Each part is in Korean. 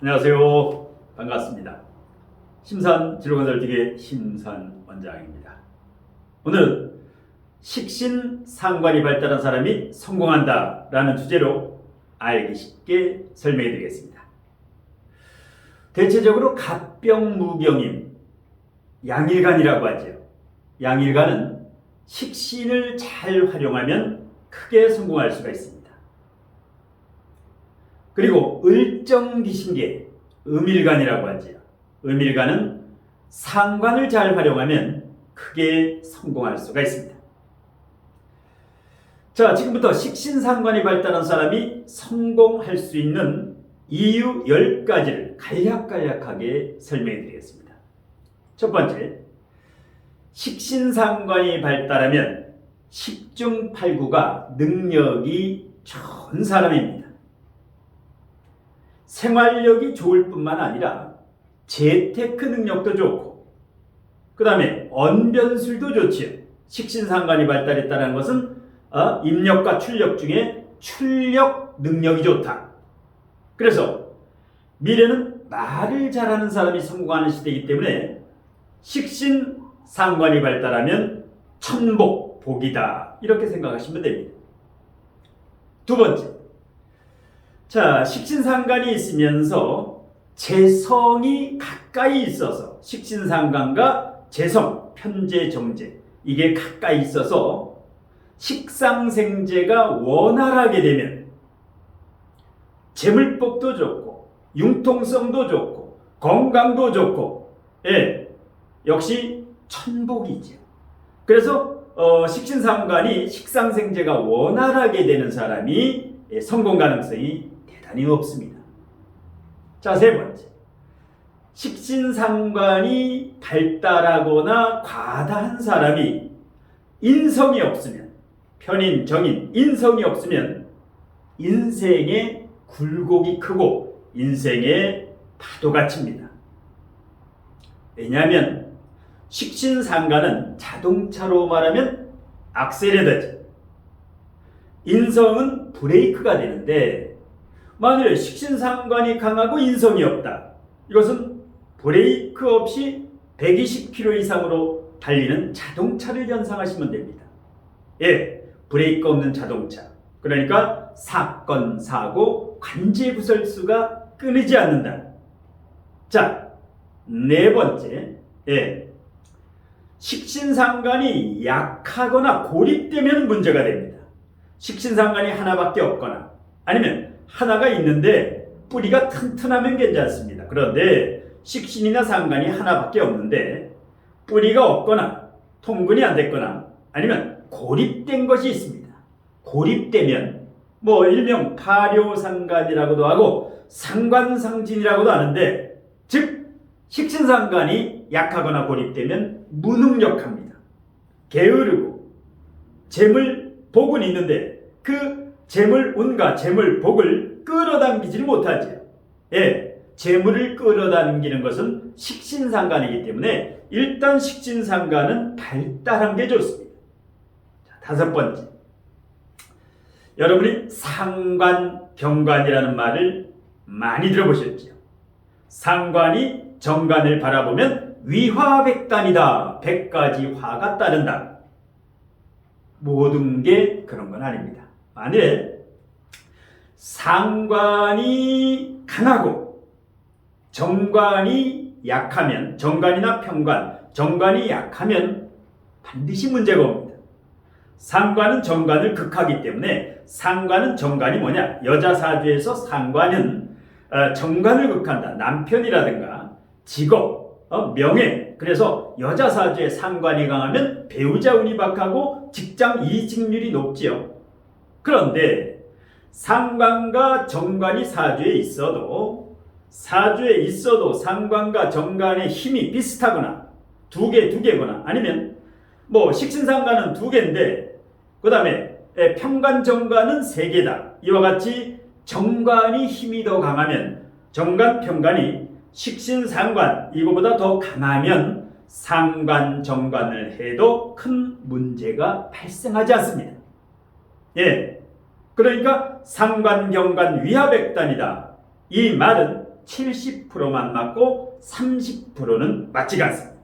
안녕하세요. 반갑습니다. 심산 진로건설직의 심산 원장입니다. 오늘은 식신상관이 발달한 사람이 성공한다 라는 주제로 알기 쉽게 설명해 드리겠습니다. 대체적으로 갑병무경임, 양일간이라고 하죠. 양일간은 식신을 잘 활용하면 크게 성공할 수가 있습니다. 그리고 을정기신계, 음일간이라고 하죠. 음일간은 상관을 잘 활용하면 크게 성공할 수가 있습니다. 자, 지금부터 식신상관이 발달한 사람이 성공할 수 있는 이유 10가지를 간략간략하게 설명해 드리겠습니다. 첫 번째, 식신상관이 발달하면 십중팔구가 능력이 좋은 사람입니다. 생활력이 좋을 뿐만 아니라 재테크 능력도 좋고, 그 다음에 언변술도 좋지요. 식신상관이 발달했다는 것은 입력과 출력 중에 출력 능력이 좋다. 그래서 미래는 말을 잘하는 사람이 성공하는 시대이기 때문에 식신상관이 발달하면 천복, 복이다, 이렇게 생각하시면 됩니다. 두 번째, 자, 식신상관이 있으면서 재성이 가까이 있어서, 식신상관과 재성, 편재, 정재, 이게 가까이 있어서 식상생재가 원활하게 되면 재물복도 좋고 융통성도 좋고 건강도 좋고, 역시 천복이죠. 그래서 식신상관이 식상생재가 원활하게 되는 사람이 성공 가능성이 대단히 높습니다. 자, 세 번째, 식신상관이 발달하거나 과다한 사람이 인성이 없으면, 편인, 정인, 인성이 없으면 인생의 굴곡이 크고 인생의 파도가 칩니다. 왜냐하면 식신상관은 자동차로 말하면 악셀레더죠. 인성은 브레이크가 되는데, 만일에 식신상관이 강하고 인성이 없다, 이것은 브레이크 없이 120km 이상으로 달리는 자동차를 연상하시면 됩니다. 브레이크 없는 자동차. 그러니까 사건, 사고, 관제구설수가 끊이지 않는다. 자, 네 번째, 식신상관이 약하거나 고립되면 문제가 됩니다. 식신상관이 하나밖에 없거나, 아니면 하나가 있는데 뿌리가 튼튼하면 괜찮습니다. 그런데 식신이나 상관이 하나밖에 없는데 뿌리가 없거나 통근이 안 됐거나, 아니면 고립된 것이 있습니다. 고립되면 일명 파묘상관이라고도 하고 상관상진이라고도 하는데, 즉 식신상관이 약하거나 고립되면 무능력합니다. 게으르고 재물, 복은 있는데 그 재물, 운과 재물, 복을 끌어당기지를 못하죠. 재물을 끌어당기는 것은 식신상관이기 때문에 일단 식신상관은 발달한 게 좋습니다. 자, 다섯 번째, 여러분이 상관, 경관이라는 말을 많이 들어보셨죠. 상관이 정관을 바라보면 위화백단이다. 100가지 화가 따른다. 모든 게 그런 건 아닙니다. 만일에 상관이 강하고 정관이 약하면, 정관이나 평관, 정관이 약하면 반드시 문제가 옵니다. 상관은 정관을 극하기 때문에, 상관은 정관이 뭐냐? 여자 사주에서 상관은 정관을 극한다. 남편이라든가 직업, 명예. 그래서 여자 사주에 상관이 강하면 배우자 운이 박하고 직장 이직률이 높지요. 그런데 상관과 정관이 사주에 있어도 상관과 정관의 힘이 비슷하거나 두 개거나, 아니면 식신상관은 2개인데 그 다음에 평관, 정관은 3개다. 이와 같이 정관이 힘이 더 강하면, 정관, 평관이 식신상관 이거보다 더 강하면 상관, 정관을 해도 큰 문제가 발생하지 않습니다. 그러니까 상관, 경관, 위화백단이다. 이 말은 70%만 맞고 30%는 맞지가 않습니다.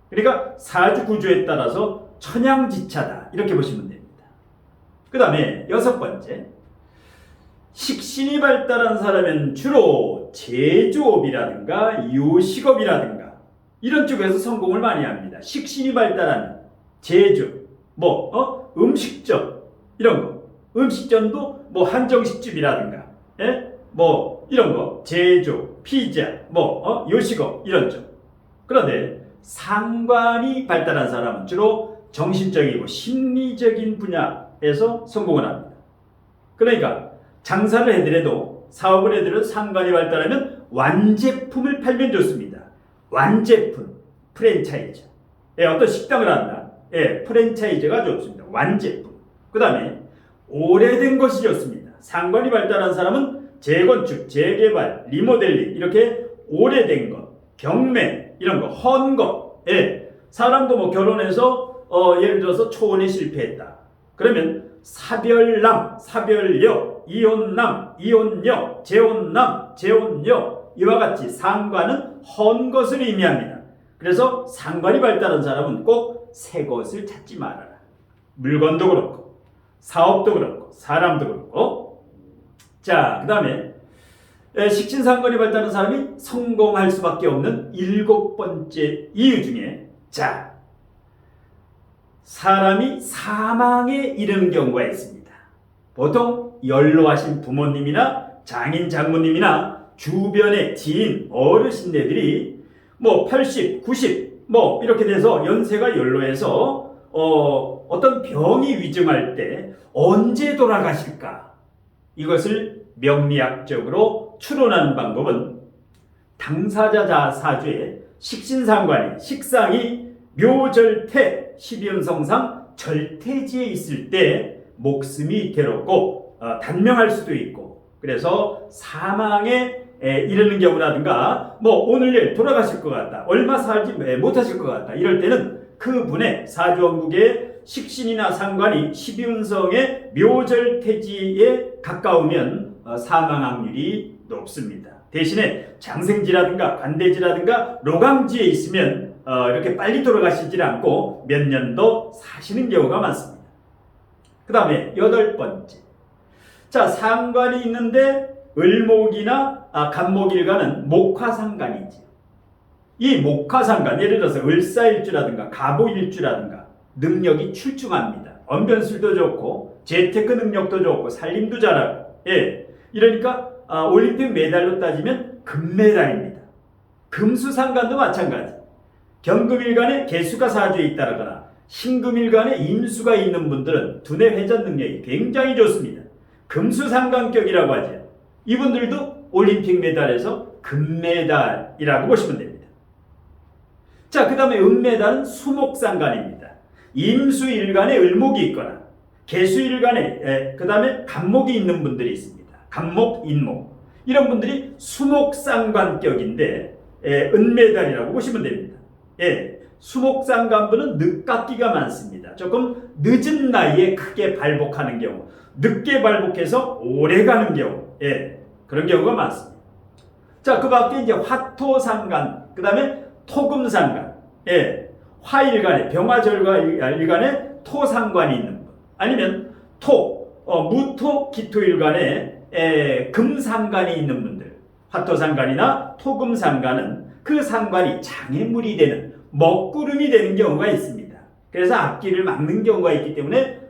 그러니까 사주 구조에 따라서 천양지차다 이렇게 보시면 됩니다. 그 다음에 6번째, 식신이 발달한 사람은 주로 제조업이라든가 요식업이라든가 이런 쪽에서 성공을 많이 합니다. 식신이 발달한 제조, 음식점 이런 거, 음식점도 한정식집이라든가, 이런 거, 제조, 피자, 요식업 이런 쪽. 그런데 상관이 발달한 사람은 주로 정신적이고 심리적인 분야에서 성공을 합니다. 그러니까 장사를 해더라도 사업을 해더라도 상관이 발달하면 완제품을 팔면 좋습니다. 완제품, 프랜차이즈. 어떤 식당을 한다. 프랜차이즈가 좋습니다. 완제품. 그 다음에 오래된 것이 좋습니다. 상관이 발달한 사람은 재건축, 재개발, 리모델링 이렇게 오래된 것, 경매 이런 거, 헌 것. 사람도 결혼해서 예를 들어서 초혼에 실패했다. 그러면 사별남, 사별여, 이혼남, 이혼여, 재혼남, 재혼여 이와 같이 상관은 헌 것을 의미합니다. 그래서 상관이 발달한 사람은 꼭 새 것을 찾지 말아라. 물건도 그렇고 사업도 그렇고 사람도 그렇고. 자, 그 다음에 식신상관이 발달한 사람이 성공할 수밖에 없는 7번째 이유 중에, 자, 사람이 사망에 이르는 경우가 있습니다. 보통 연로하신 부모님이나 장인 장모님이나 주변의 지인 어르신네들이 80, 90 이렇게 돼서 연세가 연로해서 어떤 병이 위중할 때 언제 돌아가실까? 이것을 명리학적으로 추론하는 방법은 당사자 사주에 식신상관이, 식상이 묘절태 12음성상 절태지에 있을 때 목숨이 괴롭고 단명할 수도 있고, 그래서 사망에 이르는 경우라든가 오늘 내일 돌아가실 것 같다, 얼마 살지 못하실 것 같다, 이럴 때는 그분의 사주원국의 식신이나 상관이 12운성의 묘절태지에 가까우면 사망 확률이 높습니다. 대신에 장생지라든가 관대지라든가 로강지에 있으면 이렇게 빨리 돌아가시지 않고 몇 년도 사시는 경우가 많습니다. 그 다음에 8번째, 자, 상관이 있는데 을목이나 간목일간은 목화상관이지. 이 목화상관, 예를 들어서 을사일주라든가 갑오일주라든가 능력이 출중합니다. 언변술도 좋고 재테크 능력도 좋고 살림도 잘하고, 이러니까 올림픽 메달로 따지면 금메달입니다. 금수상관도 마찬가지. 경금일간에 개수가 사주에 있다거나 신금일간에 임수가 있는 분들은 두뇌 회전 능력이 굉장히 좋습니다. 금수상관격이라고 하죠. 이분들도 올림픽 메달에서 금메달이라고 보시면 됩니다. 자, 그 다음에 은메달은 수목상관입니다. 임수일간에 을목이 있거나 개수일간에 그 다음에 간목이 있는 분들이 있습니다. 간목, 인목 이런 분들이 수목상관격인데 은메달이라고 보시면 됩니다. 수목상관분은 늦깎이가 많습니다. 조금 늦은 나이에 크게 발복하는 경우, 늦게 발복해서 오래 가는 경우, 그런 경우가 많습니다. 자, 그 밖에 이제 화토상관, 그 다음에 토금상관, 화일간에, 병화절과일간에 토상관이 있는 분, 아니면 무토, 기토일간에 금상관이 있는 분들, 화토상관이나 토금상관은 그 상관이 장애물이 되는, 먹구름이 되는 경우가 있습니다. 그래서 앞길을 막는 경우가 있기 때문에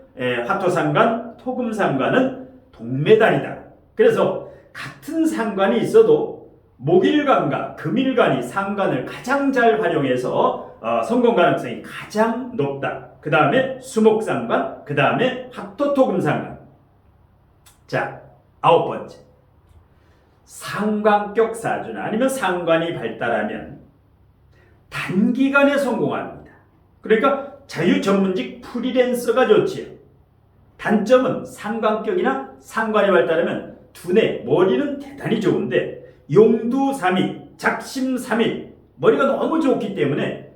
화토상관, 토금상관은 동메달이다. 그래서 같은 상관이 있어도 목일간과 금일간이 상관을 가장 잘 활용해서 성공 가능성이 가장 높다. 그 다음에 수목상관, 그 다음에 화토토금상관. 자, 9번째, 상관격 사주나 아니면 상관이 발달하면 단기간에 성공합니다. 그러니까 자유전문직 프리랜서가 좋지요. 단점은 상관격이나 상관이 발달하면 두뇌, 머리는 대단히 좋은데 용두삼일, 작심삼일, 머리가 너무 좋기 때문에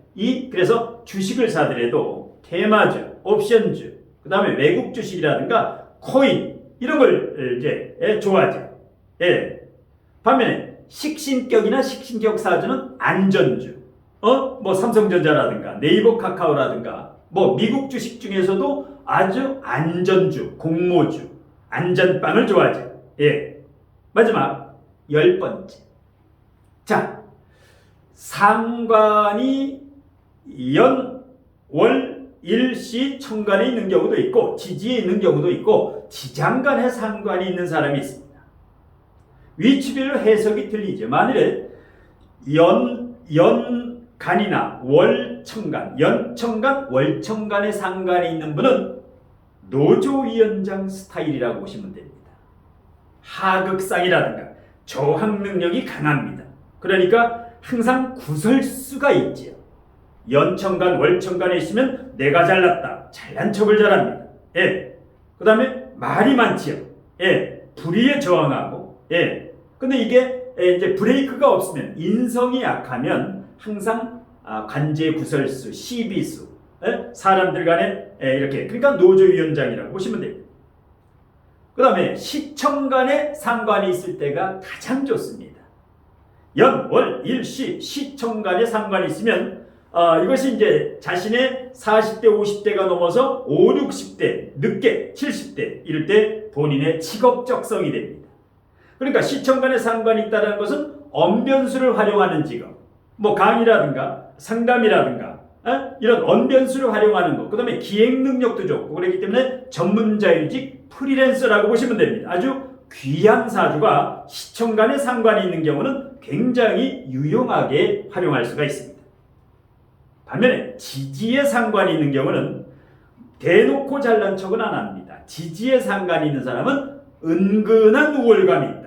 그래서 주식을 사더라도 테마주, 옵션주, 그 다음에 외국 주식이라든가 코인 이런 걸 이제 좋아하죠. 반면에 식신격이나 식신격 사주는 안전주. 뭐 삼성전자라든가 네이버 카카오라든가 뭐 미국 주식 중에서도 아주 안전주, 공모주, 안전빵을 좋아하죠. 예. 마지막 10번째. 자, 상관이 연, 월, 일시, 천간에 있는 경우도 있고 지지에 있는 경우도 있고 지장간에 상관이 있는 사람이 있습니다. 위치별로 해석이 틀리죠. 만일에 연간이나 월천간, 연천간, 월천간에 상관이 있는 분은 노조위원장 스타일이라고 보시면 됩니다. 하극상이라든가 조학 능력이 강합니다. 그러니까 항상 구설수가 있지요. 연천간, 월천간에 있으면 내가 잘났다, 잘난 척을 잘합니다. 예. 그 다음에 말이 많지요. 예. 불의에 저항하고, 예. 근데 이게 이제 브레이크가 없으면, 인성이 약하면 항상 관제 구설수, 시비수, 예? 사람들 간에 이렇게, 그러니까 노조위원장이라고 보시면 됩니다. 그 다음에 시청 간에 상관이 있을 때가 가장 좋습니다. 연, 월, 일, 시청 간에 상관이 있으면 이것이 이제 자신의 40대, 50대가 넘어서 5, 60대, 늦게 70대 이럴 때 본인의 직업적성이 됩니다. 그러니까 시청 간에 상관이 있다는 것은 언변수를 활용하는 직업, 뭐 강의라든가 상담이라든가 이런 언변수를 활용하는 것, 그 다음에 기획 능력도 좋고 그렇기 때문에 전문자유직 프리랜서라고 보시면 됩니다. 아주 귀한 사주가 시청 간에 상관이 있는 경우는 굉장히 유용하게 활용할 수가 있습니다. 반면에 지지에 상관이 있는 경우는 대놓고 잘난 척은 안 합니다. 지지에 상관이 있는 사람은 은근한 우월감이 있다.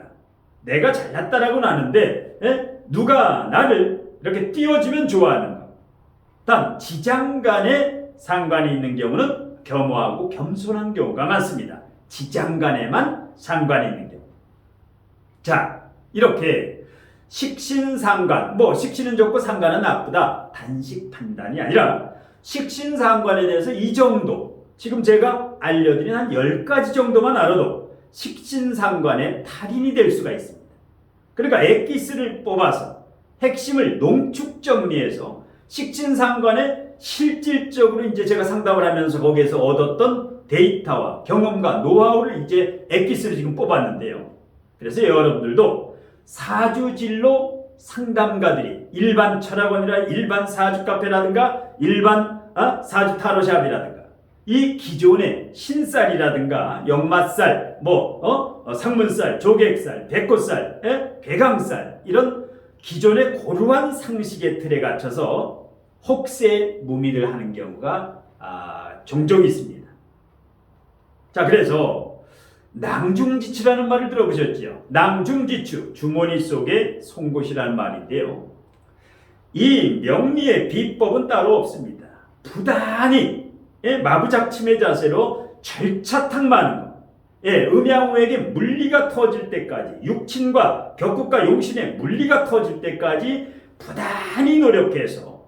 내가 잘났다라고는 아는데 누가 나를 이렇게 띄워주면 좋아하는 것. 단 지장간에 상관이 있는 경우는 겸허하고 겸손한 경우가 많습니다. 지장간에만 상관이 있는 경우. 자, 이렇게 식신상관, 뭐 식신은 좋고 상관은 나쁘다, 단식 판단이 아니라 식신상관에 대해서 이 정도, 지금 제가 알려드린 한 10가지 정도만 알아도 식신상관의 탈인이 될 수가 있습니다. 그러니까 엑기스를 뽑아서 핵심을 농축 정리해서 식신상관에 실질적으로 이제 제가 상담을 하면서 거기에서 얻었던 데이터와 경험과 노하우를 이제 엑기스를 지금 뽑았는데요. 그래서 여러분들도 사주진로 상담가들이 일반 철학원이라 일반 사주 카페라든가 일반 사주 타로샵이라든가 이 기존의 신쌀이라든가 역마쌀, 상문쌀, 조객쌀, 백호쌀, 괴강쌀 이런 기존의 고루한 상식의 틀에 갇혀서 혹세 무미를 하는 경우가 종종 있습니다. 자, 그래서 낭중지추라는 말을 들어보셨죠? 낭중지추, 주머니 속에 송곳이라는 말인데요. 이 명리의 비법은 따로 없습니다. 부단히 마부작침의 자세로 절차탕마하는 것. 음양우에게 물리가 터질 때까지, 육친과 격국과 용신의 물리가 터질 때까지 부단히 노력해서,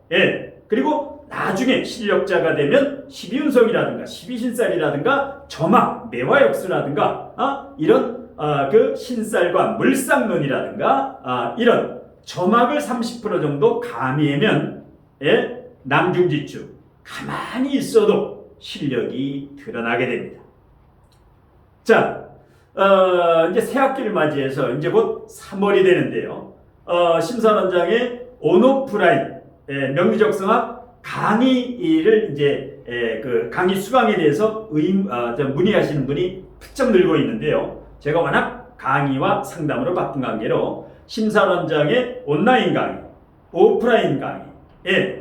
그리고 나중에 실력자가 되면 12운성이라든가 12신살이라든가 점학, 매화역수라든가 이런 그 신살과 물상론이라든가 이런 점학을 30% 정도 가미하면 낭중지추 가만히 있어도 실력이 드러나게 됩니다. 자, 이제 새학기를 맞이해서 이제 곧 3월이 되는데요. 심사원장의 온오프라인 명리적성학 강의를 이제 그 강의 수강에 대해서 문의하시는 분이 부쩍 늘고 있는데요. 제가 워낙 강의와 상담으로 바쁜 관계로 심사원장의 온라인 강의, 오프라인 강의,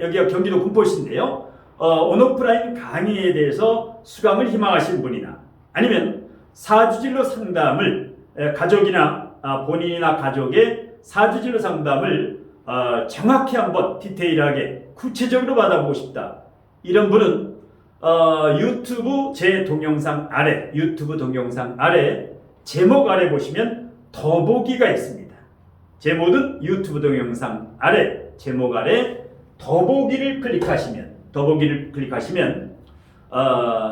여기가 경기도 군포시인데요. 온오프라인 강의에 대해서 수강을 희망하시는 분이나 아니면 사주진로 상담을 가족이나 본인이나 가족의 사주진로 상담을 정확히 한번 디테일하게 구체적으로 받아보고 싶다. 이런 분은 유튜브 제 동영상 아래, 유튜브 동영상 아래 제목 아래 보시면 더보기가 있습니다. 제목은 유튜브 동영상 아래 제목 아래 더보기를 클릭하시면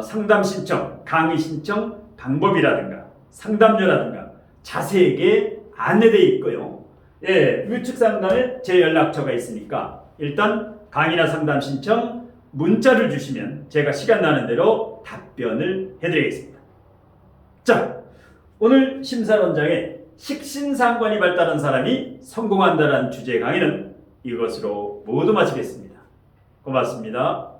상담 신청, 강의 신청 방법이라든가 상담료라든가 자세하게 안내되어 있고요. 우측 상단에 제 연락처가 있으니까 일단 강의나 상담 신청 문자를 주시면 제가 시간 나는 대로 답변을 해드리겠습니다. 자, 오늘 심사론장에 식신상관이 발달한 사람이 성공한다는 주제의 강의는 이것으로 모두 마치겠습니다. 고맙습니다.